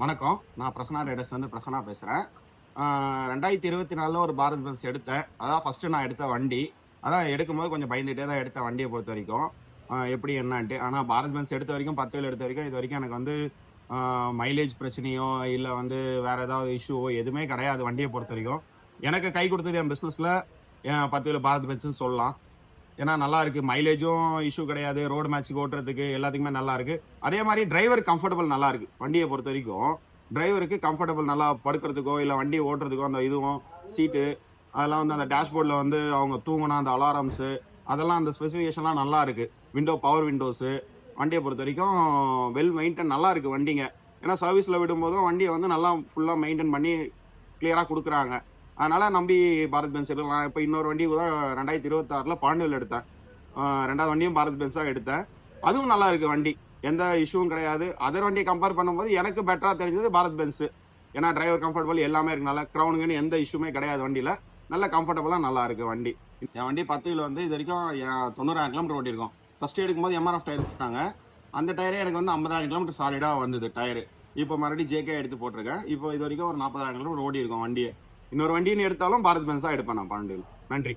வணக்கம். நான் பிரசன்னா ரைடர்ஸ்லேருந்து பிரசன்னா பேசுகிறேன். 2024 ஒரு பாரத் பென்ஸ் எடுத்தேன். அதான் ஃபஸ்ட்டு நான் எடுத்த வண்டி. அதான் எடுக்கும்போது கொஞ்சம் பயந்துகிட்டே தான் எடுத்தேன் வண்டியை பொறுத்த வரைக்கும். எப்படி என்னான்ட்டு. ஆனால் பாரத் பென்ஸ் எடுத்த வரைக்கும் 10 எடுத்த வரைக்கும் இது வரைக்கும் எனக்கு வந்து மைலேஜ் பிரச்சனையோ இல்லை வந்து வேறு ஏதாவது இஷ்யூவோ எதுவுமே கிடையாது வண்டியை பொறுத்த வரைக்கும். எனக்கு கை கொடுத்தது என் பிஸ்னஸில் 10 பாரத் பென்ஸ்ன்னு சொல்லலாம். ஏன்னா நல்லா இருக்கு, மைலேஜும் இஷ்யூ கிடையாது, ரோடு மேட்ச்சுக்கு ஓட்டுறதுக்கு எல்லாத்துக்குமே நல்லா இருக்கு. அதே மாதிரி டிரைவர் கம்ஃபர்டபுள் நல்லா இருக்கு. வண்டியை பொறுத்த வரைக்கும் டிரைவருக்கு கம்ஃபர்டபுள், நல்லா படுக்கிறதுக்கோ இல்லை வண்டியை ஓட்டுறதுக்கோ அந்த இதுவும் சீட்டு அதெல்லாம் வந்து அந்த டேஷ்போர்டில் வந்து அவங்க தூங்கினா அந்த அலாரம்ஸு அதெல்லாம் அந்த ஸ்பெசிஃபிகேஷன்லாம் நல்லா இருக்கு. பவர் விண்டோஸு வண்டியை பொறுத்த வரைக்கும் வெல் மெயின்டைன் நல்லா இருக்கு வண்டிங்க. ஏன்னா சர்வீஸில் விடும்போதும் வண்டியை வந்து நல்லா ஃபுல்லாக மெயின்டைன் பண்ணி கிளியராக கொடுக்குறாங்க. அதனால நம்பி பாரத் பென்ஸ் எடுக்கலாம். நான் இப்போ இன்னொரு வண்டி கூட 2026 பாண்டியில் எடுத்தேன். ரெண்டாவது வண்டியும் பாரத் பென்ஸ் தான் எடுத்தேன். அதுவும் நல்லா இருக்கு வண்டி, எந்த இஷ்யூவும் கிடையாது. அதர் வண்டியை கம்பேர் பண்ணும்போது எனக்கு பெட்டரா தெரிஞ்சது பாரத் பென்ஸ். ஏன்னா டிரைவர் கம்ஃபர்டபுள் எல்லாமே இருக்கு, நல்லா க்ரௌனுங்கன்னு எந்த இஷ்யூமே கிடையாது வண்டியில. நல்ல கம்ஃபர்டபுளா நல்லா இருக்கு வண்டி. என் வண்டி 10 வந்து இது வரைக்கும் 90,000 கிலோமீட்டர் ஓட்டிருக்கோம். ஃபர்ஸ்ட் எடுக்கும்போது எம்ஆர்எஃப் டயர் கொடுத்தாங்க. அந்த டயரே எனக்கு வந்து 50,000 கிலோமீட்டர் சாலிடா வந்தது டயரு. இப்போ மறுபடியும் ஜேகே எடுத்து போட்டிருக்கேன். இப்போ இது வரைக்கும் ஒரு 40,000 கிலோமீட்டர் ஓடி இருக்கும் வண்டியை. இன்னொரு வண்டின்னு எடுத்தாலும் பாரத் பென்ஸ் தான் எடுப்பேன் நான் பாண்டியில். நன்றி.